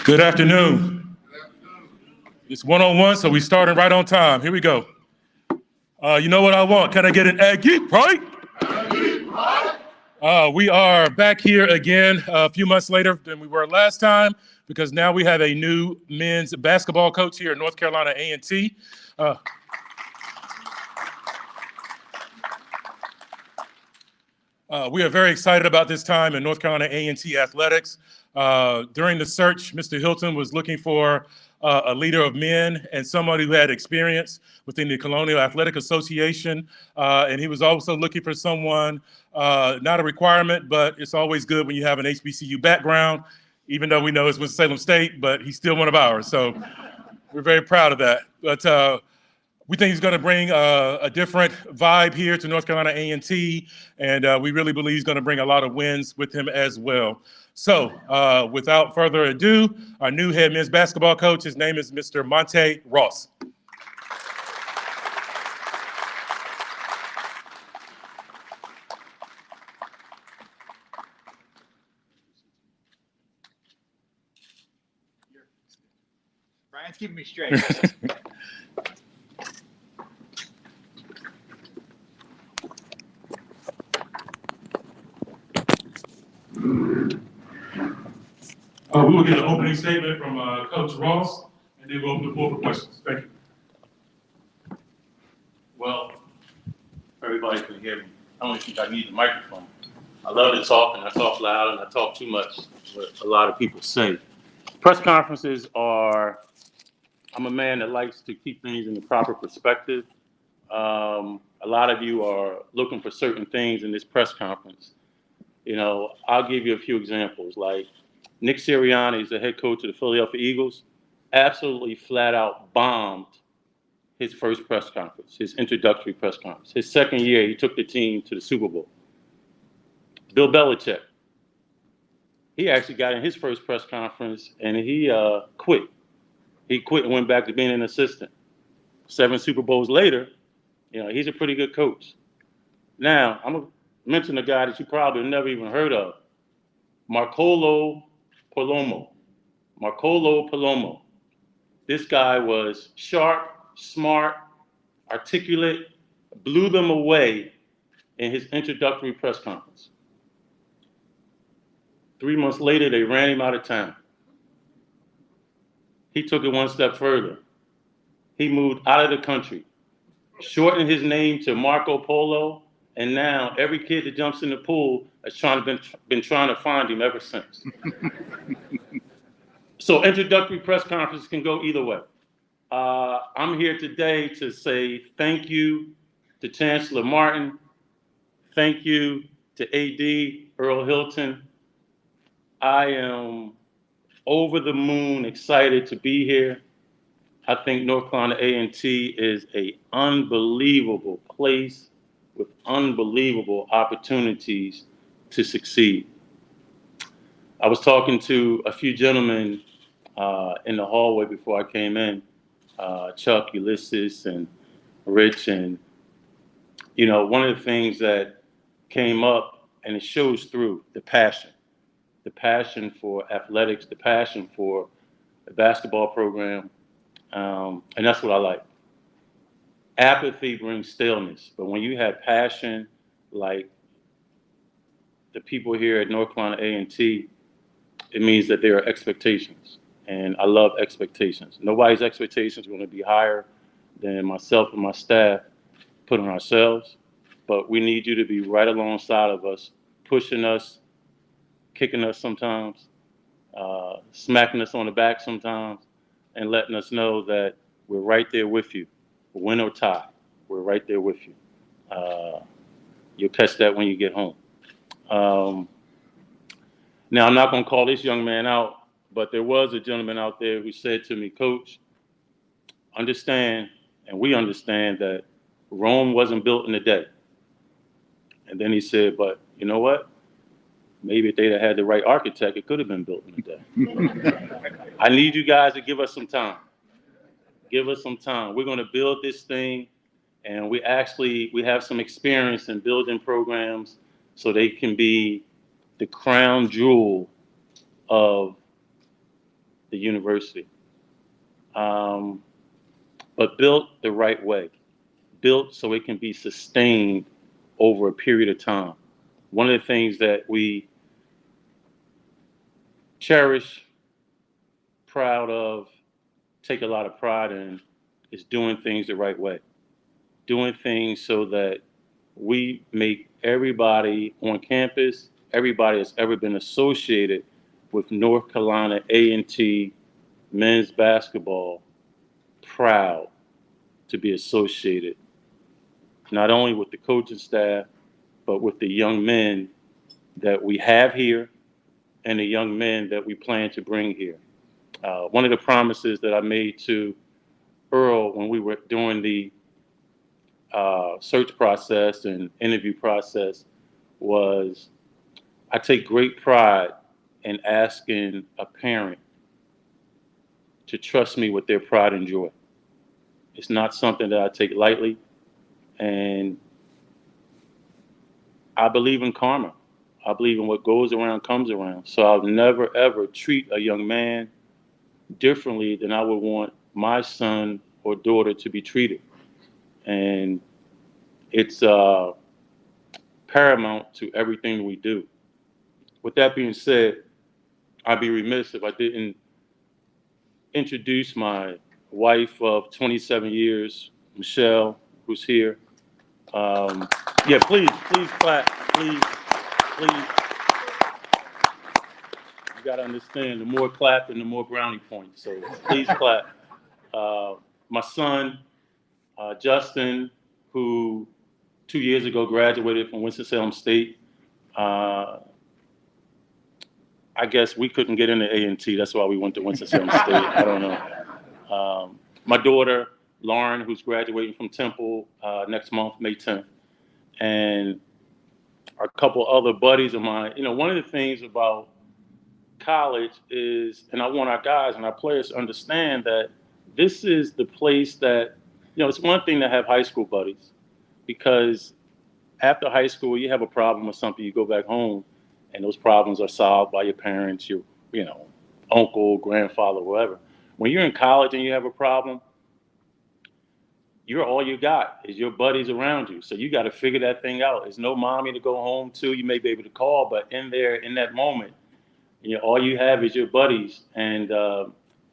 Good afternoon. It's one-on-one, so we starting right on time. Here we go. You know what I want? Can I get an Aggie, right? We are back here again a few months later than we were last time because now we have a new men's basketball coach here at North Carolina A&T. We are very excited about this time in North Carolina A&T athletics. During the search, Mr. Hilton was looking for a leader of men and somebody who had experience within the Colonial Athletic Association. And he was also looking for someone, not a requirement, but it's always good when you have an HBCU background, even though we know it's Winston-Salem State, but he's still one of ours. So we're very proud of that. But we think he's going to bring a different vibe here to North Carolina A&T, and we really believe he's going to bring a lot of wins with him as well. So without further ado, our new head men's basketball coach, his name is Mr. Monte Ross. Brian's keeping me straight. We will get an opening statement from Coach Ross, and then we'll open the floor for questions. Thank you. Well, everybody can hear me. I don't think I need the microphone. I love to talk, and I talk loud, and I talk too much, what a lot of people say. Press conferences are, I'm a man that likes to keep things in the proper perspective. A lot of you are looking for certain things in this press conference. You know, I'll give you a few examples, like Nick Sirianni is the head coach of the Philadelphia Eagles, absolutely flat out bombed his first press conference, his introductory press conference. His second year, he took the team to the Super Bowl. Bill Belichick, he actually got in his first press conference and he quit. He quit and went back to being an assistant. 7 Super Bowls later, you know, he's a pretty good coach. Now, I'm going to mention a guy that you probably have never even heard of, Marcolo Palomo. Marcolo Palomo. This guy was sharp, smart, articulate, blew them away in his introductory press conference. 3 months later, they ran him out of town. He took it one step further. He moved out of the country, shortened his name to Marco Polo, and now every kid that jumps in the pool has been trying to find him ever since. So introductory press conferences can go either way. I'm here today to say thank you to Chancellor Martin. Thank you to AD Earl Hilton. I am over the moon excited to be here. I think North Carolina A&T is an unbelievable place with unbelievable opportunities to succeed. I was talking to a few gentlemen in the hallway before I came in, Chuck, Ulysses, and Rich, and you know, one of the things that came up, and it shows through, the passion for athletics, the passion for the basketball program, and that's what I like. Apathy brings staleness, but when you have passion, like the people here at North Carolina A&T, it means that there are expectations, and I love expectations. Nobody's expectations are going to be higher than myself and my staff put on ourselves, but we need you to be right alongside of us, pushing us, kicking us sometimes, smacking us on the back sometimes, and letting us know that we're right there with you. Win or tie, we're right there with you. You'll catch that when you get home. Now, I'm not going to call this young man out, but there was a gentleman out there who said to me, Coach, understand, and we understand that Rome wasn't built in a day. And then he said, but you know what? Maybe if they'd have had the right architect, it could have been built in a day. I need you guys to give us some time. Give us some time. We're going to build this thing, and we have some experience in building programs so they can be the crown jewel of the university. But built the right way, built so it can be sustained over a period of time. One of the things that we cherish, proud of, take a lot of pride in is doing things the right way. Doing things so that we make everybody on campus, everybody that's ever been associated with North Carolina A&T men's basketball, proud to be associated, not only with the coaching staff, but with the young men that we have here and the young men that we plan to bring here. One of the promises that I made to Earl when we were doing the search process and interview process was I take great pride in asking a parent to trust me with their pride and joy. It's not something that I take lightly, and I believe in karma. I believe in what goes around comes around. So I'll never, ever treat a young man differently than I would want my son or daughter to be treated. And it's paramount to everything we do. With that being said, I'd be remiss if I didn't introduce my wife of 27 years, Michelle, who's here. Yeah, please clap, please. You gotta understand, the more clapping, the more brownie points, so please clap. My son, Justin, who 2 years ago graduated from Winston-Salem State. I guess we couldn't get into A&T, that's why we went to Winston-Salem State, I don't know. My daughter, Lauren, who's graduating from Temple next month, May 10th. And a couple other buddies of mine. You know, one of the things about college is, and I want our guys and our players to understand that this is the place that, you know, it's one thing to have high school buddies, because after high school, you have a problem with something, you go back home, and those problems are solved by your parents, your, you know, uncle, grandfather, whatever. When you're in college and you have a problem, you're all you got is your buddies around you. So you got to figure that thing out. There's no mommy to go home to. You may be able to call, but in there, in that moment, you know, all you have is your buddies. And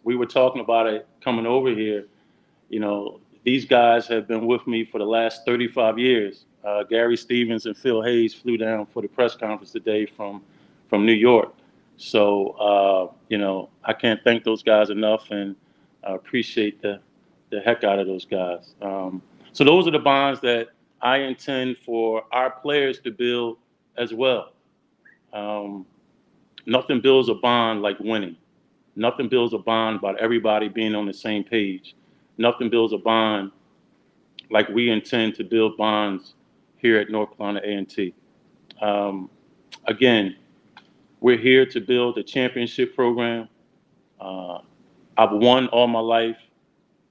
we were talking about it coming over here. You know, these guys have been with me for the last 35 years. Gary Stevens and Phil Hayes flew down for the press conference today from New York. So, you know, I can't thank those guys enough, and I appreciate the heck out of those guys. So those are the bonds that I intend for our players to build as well. Nothing builds a bond like winning. Nothing builds a bond about everybody being on the same page. Nothing builds a bond like we intend to build bonds here at North Carolina A&T. Again, we're here to build a championship program. I've won all my life.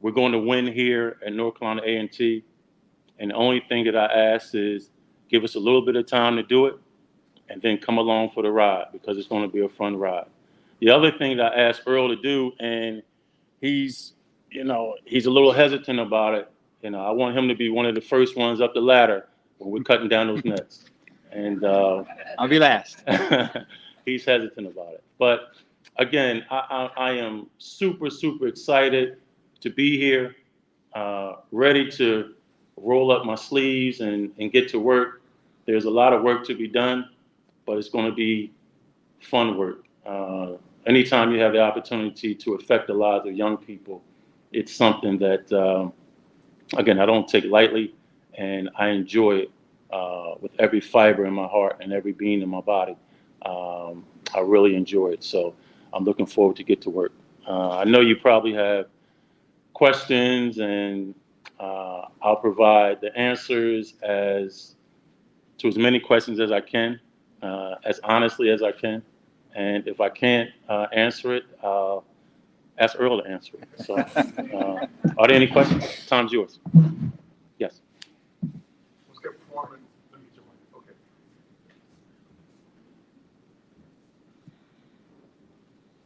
We're going to win here at North Carolina A&T. And the only thing that I ask is give us a little bit of time to do it, and then come along for the ride, because it's going to be a fun ride. The other thing that I asked Earl to do, and he's, you know, he's a little hesitant about it. You know, I want him to be one of the first ones up the ladder when we're cutting down those nets. And I'll be last. He's hesitant about it. But again, I am super, super excited to be here, ready to roll up my sleeves and get to work. There's a lot of work to be done, but it's going to be fun work. Anytime you have the opportunity to affect the lives of young people, it's something that, again, I don't take lightly, and I enjoy it with every fiber in my heart and every being in my body. I really enjoy it, so I'm looking forward to get to work. I know you probably have questions, and I'll provide the answers to as many questions as I can, as honestly as I can. And if I can't answer it, I'll ask Earl to answer it. So are there any questions? Time's yours. Yes. Let's get performance. Let me get your mic. Okay.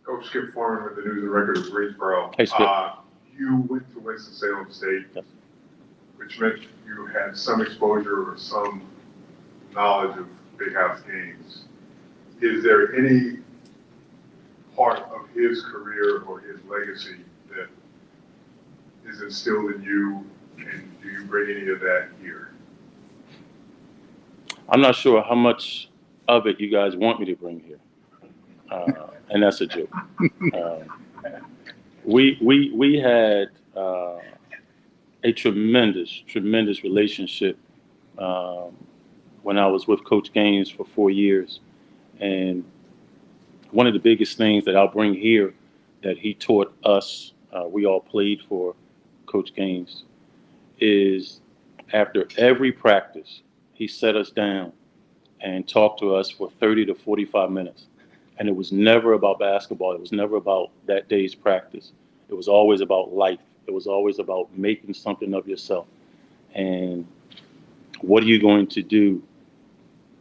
Coach Skip Foreman with the News and Record of Greensboro. Hey, Skip. You went to Winston-Salem State, Yes. which meant you had some exposure or some knowledge of Big House games. Is there any part of his career or his legacy that is instilled in you, and do you bring any of that here? I'm not sure how much of it you guys want me to bring here, and that's a joke. We had a tremendous relationship when I was with Coach Gaines for 4 years, and one of the biggest things that I'll bring here that he taught us, we all played for Coach Gaines, is after every practice, he set us down and talked to us for 30 to 45 minutes. And it was never about basketball. It was never about that day's practice. It was always about life. It was always about making something of yourself. And what are you going to do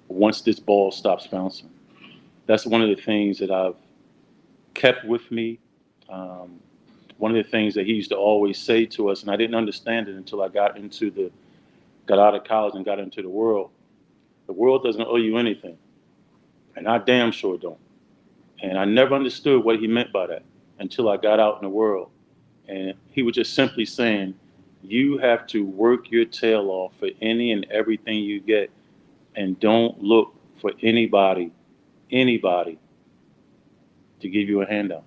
once this ball stops bouncing? That's one of the things that I've kept with me. One of the things that he used to always say to us, and I didn't understand it until I got out of college and got into the world. The world doesn't owe you anything, and I damn sure don't. And I never understood what he meant by that until I got out in the world. And he was just simply saying, you have to work your tail off for any and everything you get, and don't look for anybody to give you a handout.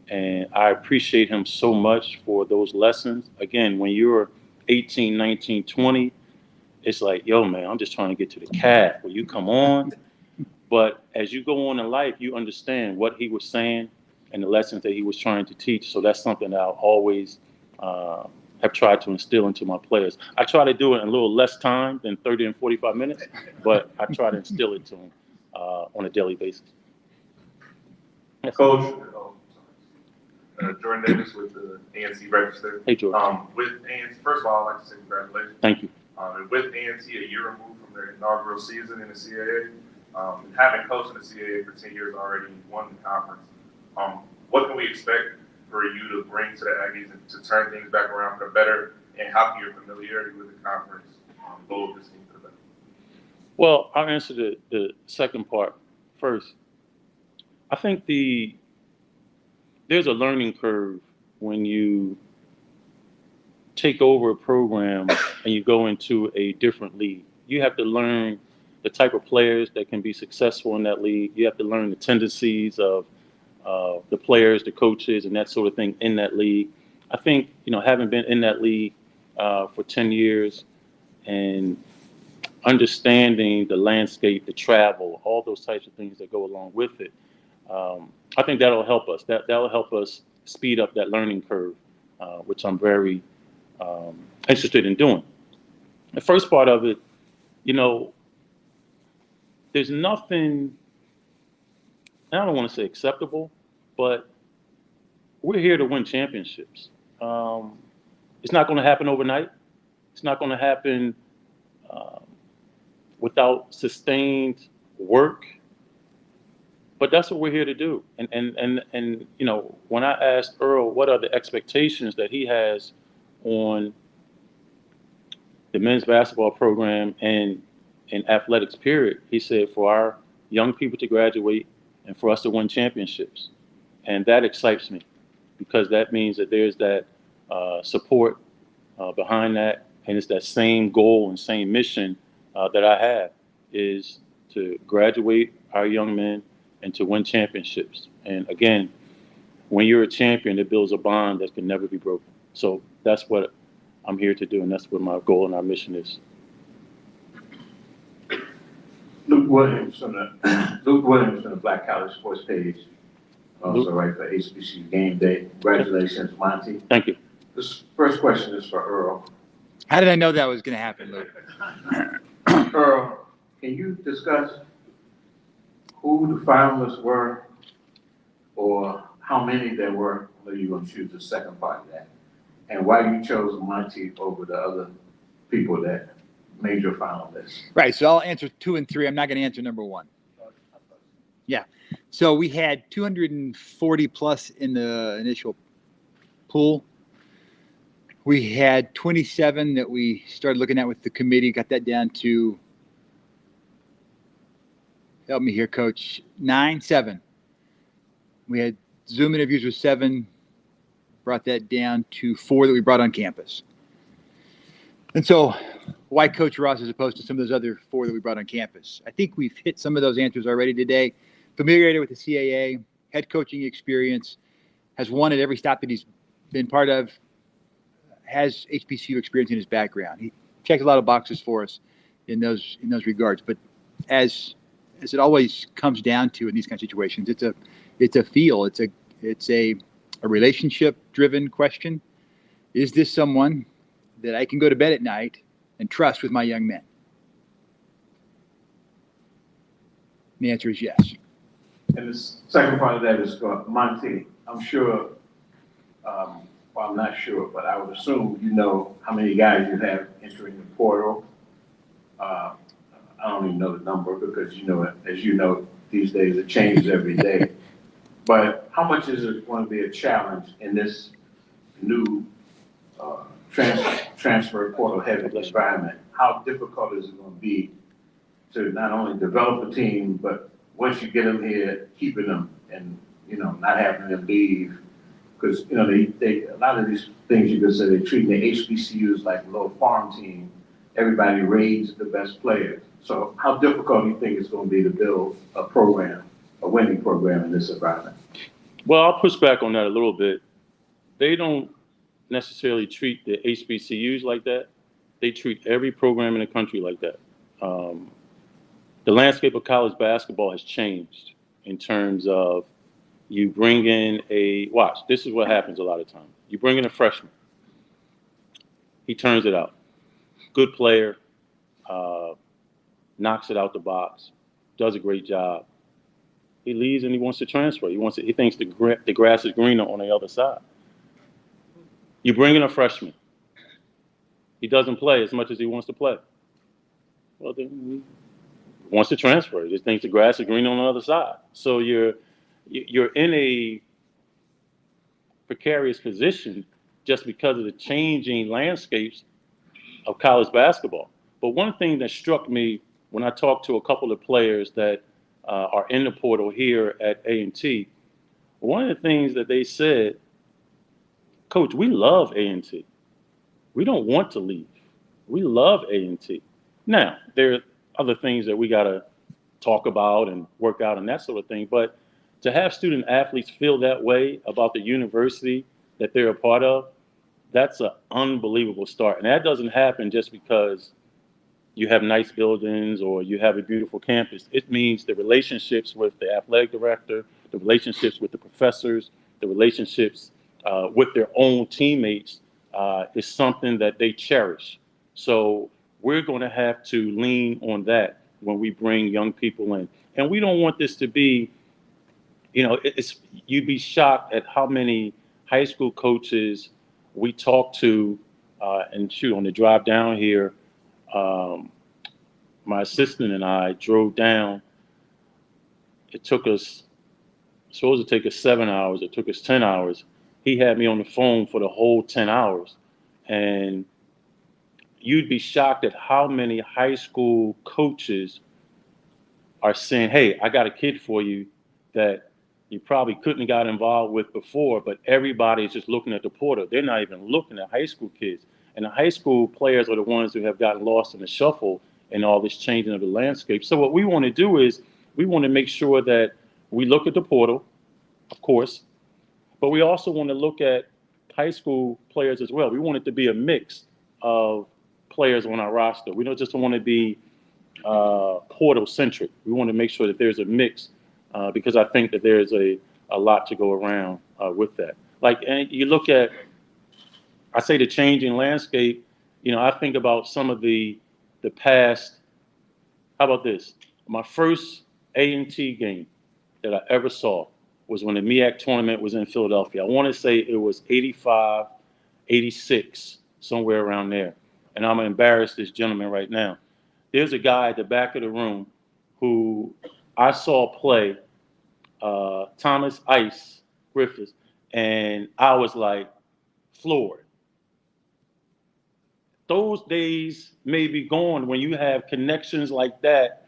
And I appreciate him so much for those lessons. Again, when you're 18, 19, 20, it's like, yo, man, I'm just trying to get to the calf. Will you come on? But as you go on in life, you understand what he was saying and the lessons that he was trying to teach. So that's something that I'll always have tried to instill into my players. I try to do it in a little less time than 30 and 45 minutes, but I try to instill it to them on a daily basis. Yes. Coach, Jordan Davis with the A&T Register. Hey, George. With A&T, first of all, I'd like to say congratulations. Thank you. And with A&T a year removed from their inaugural season in the CAA, having coached in the CAA for 10 years already, won the conference, what can we expect for you to bring to the Aggies and to turn things back around for the better, and how can your familiarity with the conference go this team for the better? Well, I'll answer the second part first. I think there's a learning curve when you take over a program and you go into a different league. You have to learn the type of players that can be successful in that league. You have to learn the tendencies of the players, the coaches, and that sort of thing in that league. I think, having been in that league for 10 years and understanding the landscape, the travel, all those types of things that go along with it, I think that'll help us. That'll help us speed up that learning curve, which I'm very interested in doing. The first part of it, there's nothing, I don't want to say acceptable, but we're here to win championships. It's not going to happen overnight. It's not going to happen without sustained work. But that's what we're here to do. And when I asked Earl what are the expectations that he has on the men's basketball program and in athletics period, he said for our young people to graduate and for us to win championships. And that excites me because that means that there's that support behind that, and it's that same goal and same mission that I have is to graduate our young men and to win championships. And again, when you're a champion, it builds a bond that can never be broken. So that's what I'm here to do, and that's what my goal and our mission is. Luke Williams from the Black College Sports page. Also write for HBCU Game Day. Congratulations, Monte. Thank you. This first question is for Earl. How did I know that was going to happen, Luke? Earl, can you discuss who the finalists were or how many there were? Or you're going to choose the second part of that. And why you chose Monte over the other people that made your finalists? Right, so I'll answer 2 and 3. I'm not going to answer number 1. Yeah. So we had 240 plus in the initial pool. We had 27 that we started looking at with the committee, got that down to, help me here, Coach, 7. We had Zoom interviews with 7, brought that down to 4 that we brought on campus. And so why Coach Ross as opposed to some of those other 4 that we brought on campus? I think we've hit some of those answers already today. Familiarity with the CAA, head coaching experience, has won at every stop that he's been part of, has HBCU experience in his background. He checked a lot of boxes for us in those regards. But as it always comes down to in these kind of situations, it's a feel, it's a relationship driven question. Is this someone that I can go to bed at night and trust with my young men? The answer is yes. And the second part of that is, Monte, I'm sure, well, I'm not sure, but I would assume you know how many guys you have entering the portal. I don't even know the number because, as you know, these days it changes every day. But how much is it going to be a challenge in this new transfer portal heavy environment? How difficult is it going to be to not only develop a team, but once you get them here, keeping them and, not having them leave? Because, they a lot of these things you could say, they're treating the HBCUs like a little farm team. Everybody raids the best players. So how difficult do you think it's going to be to build a program, a winning program in this environment? Well, I'll push back on that a little bit. They don't necessarily treat the HBCUs like that. They treat every program in the country like that. The landscape of college basketball has changed in terms of you bring in this is what happens a lot of times. You bring in a freshman. He turns it out. Good player, knocks it out the box, does a great job. He leaves and he wants to transfer. He thinks the grass is greener on the other side. You bring in a freshman. He doesn't play as much as he wants to play. Well, then he wants to transfer. He just thinks the grass is greener on the other side. So you're in a precarious position just because of the changing landscapes of college basketball. But one thing that struck me when I talked to a couple of players that are in the portal here at A&T, one of the things that they said, Coach, we love A&T. We don't want to leave. We love A&T. Now, there are other things that we got to talk about and work out and that sort of thing. But to have student athletes feel that way about the university that they're a part of, that's an unbelievable start. And that doesn't happen just because you have nice buildings or you have a beautiful campus. It means the relationships with the athletic director, the relationships with the professors, the relationships with their own teammates is something that they cherish. So we're going to have to lean on that when we bring young people in. And we don't want this to be, you'd be shocked at how many high school coaches we talk to, and on the drive down here, my assistant and I drove down. It took us, supposed to take us 7 hours. It took us 10 hours. He had me on the phone for the whole 10 hours. And you'd be shocked at how many high school coaches are saying, hey, I got a kid for you that you probably couldn't have got involved with before, but everybody's just looking at the portal. They're not even looking at high school kids. And the high school players are the ones who have gotten lost in the shuffle and all this changing of the landscape. So what we want to do is we want to make sure that we look at the portal, of course, but we also want to look at high school players as well. We want it to be a mix of players on our roster. We don't just want to be portal-centric. We want to make sure that there's a mix because I think that there's a lot to go around with that. And you look at, I say the changing landscape, I think about some of the past. How about this? My first A&T game that I ever saw was when the MEAC tournament was in Philadelphia. I want to say it was 85, 86, somewhere around there. And I'm going to embarrass this gentleman right now. There's a guy at the back of the room who I saw play Thomas Ice Griffiths, and I was like floored. Those days may be gone when you have connections like that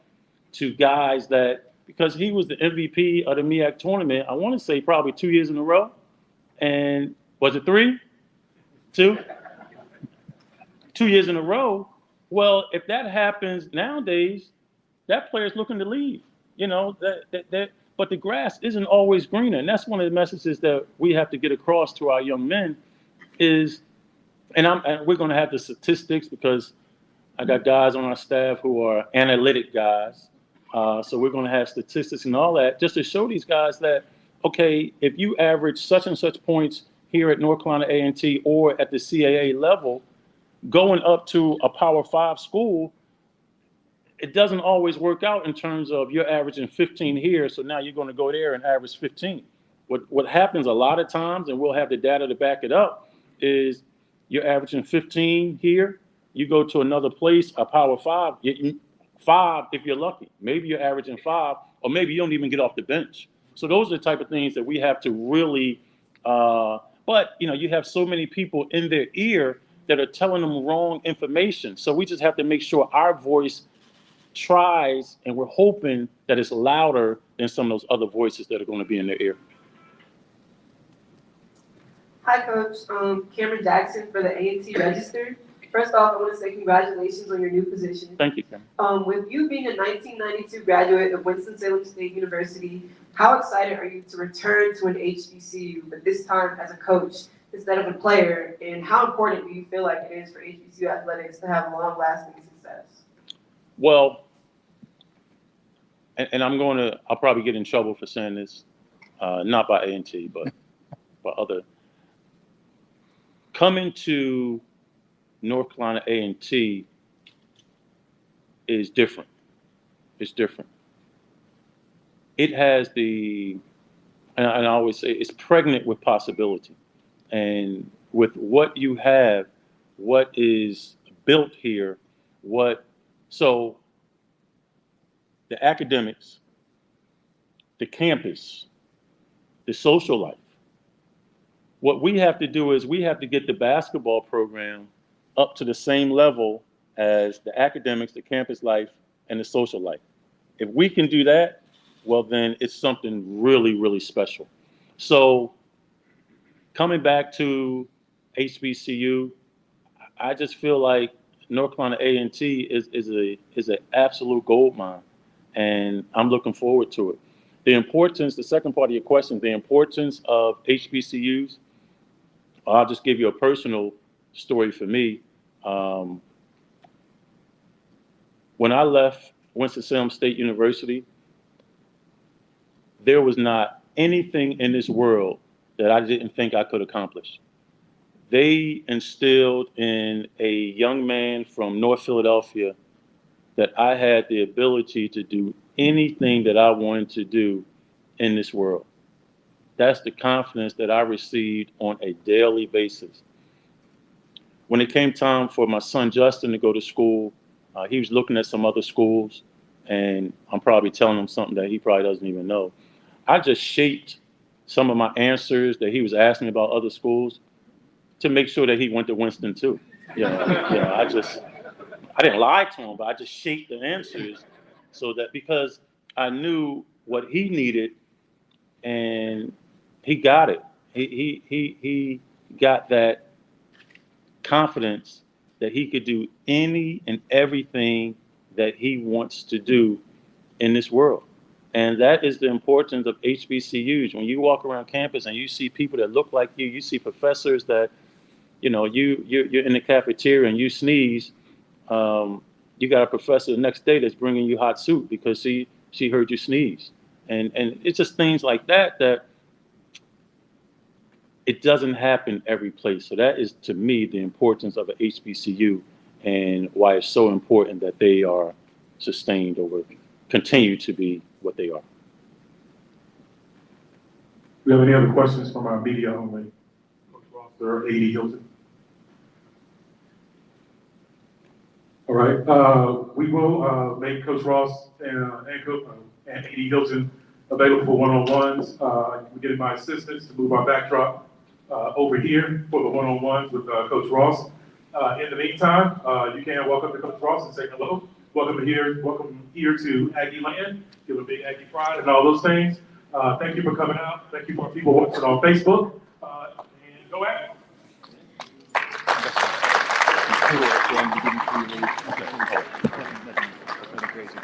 to guys that, because he was the MVP of the MEAC tournament, I want to say probably 2 years in a row. And was it 3? 2? 2 years in a row. Well, if that happens nowadays, that player's looking to leave. You know, but the grass isn't always greener. And that's one of the messages that we have to get across to our young men is, and we're going to have the statistics because I got guys on our staff who are analytic guys. So we're going to have statistics and all that just to show these guys that, okay, if you average such and such points here at North Carolina A&T or at the CAA level, going up to a Power 5 school, it doesn't always work out in terms of you're averaging 15 here, so now you're going to go there and average 15. What happens a lot of times, and we'll have the data to back it up, is you're averaging 15 here, you go to another place, a Power 5, 5 if you're lucky. Maybe you're averaging 5, or maybe you don't even get off the bench. So those are the type of things that we have to really, but you know, you have so many people in their ear that are telling them wrong information. So we just have to make sure our voice tries, and we're hoping that it's louder than some of those other voices that are going to be in their ear. Hi, Coach. Cameron Jackson for the A&T Register. First off, I want to say congratulations on your new position. Thank you, Cameron. With you being a 1992 graduate of Winston-Salem State University, how excited are you to return to an HBCU, but this time as a coach instead of a player? And how important do you feel like it is for HBCU athletics to have long-lasting success? Well, and I'll probably get in trouble for saying this, not by A&T, but by other. Coming to North Carolina A&T is different. It's different. It has and I always say it's pregnant with possibility. And with what you have, what is built here, so the academics, the campus, the social life. What we have to do is we have to get the basketball program up to the same level as the academics, the campus life, and the social life. If we can do that, well, then it's something really, really special. So coming back to HBCU, I just feel like North Carolina A&T is an absolute gold mine, and I'm looking forward to it. The second part of your question, the importance of HBCUs, I'll just give you a personal story for me. When I left Winston-Salem State University, there was not anything in this world that I didn't think I could accomplish. They instilled in a young man from North Philadelphia that I had the ability to do anything that I wanted to do in this world. That's the confidence that I received on a daily basis. When it came time for my son Justin to go to school, he was looking at some other schools, and I'm probably telling him something that he probably doesn't even know. I just shaped some of my answers that he was asking about other schools to make sure that he went to Winston too. I didn't lie to him, but I just shaped the answers so that, because I knew what he needed, and he got it. He got that confidence that he could do any and everything that he wants to do in this world. And that is the importance of HBCUs. When you walk around campus and you see people that look like you see professors that, you're in the cafeteria and you sneeze, you got a professor the next day that's bringing you hot soup because she heard you sneeze. And it's just things like that it doesn't happen every place. So that is, to me, the importance of an HBCU and why it's so important that they are sustained continue to be what they are. Do we have any other questions from our media only? Coach Ross or A.D. Hilton? All right, we will make Coach Ross and A.D. Hilton available for one-on-ones. We're getting my assistants to move our backdrop over here for the one-on-ones with Coach Ross. In the meantime, you can walk up to Coach Ross and say hello. Welcome here to Aggie Land. Give a big Aggie pride and all those things. Thank you for coming out. Thank you for people watching on Facebook. And go at it. Nothing crazy.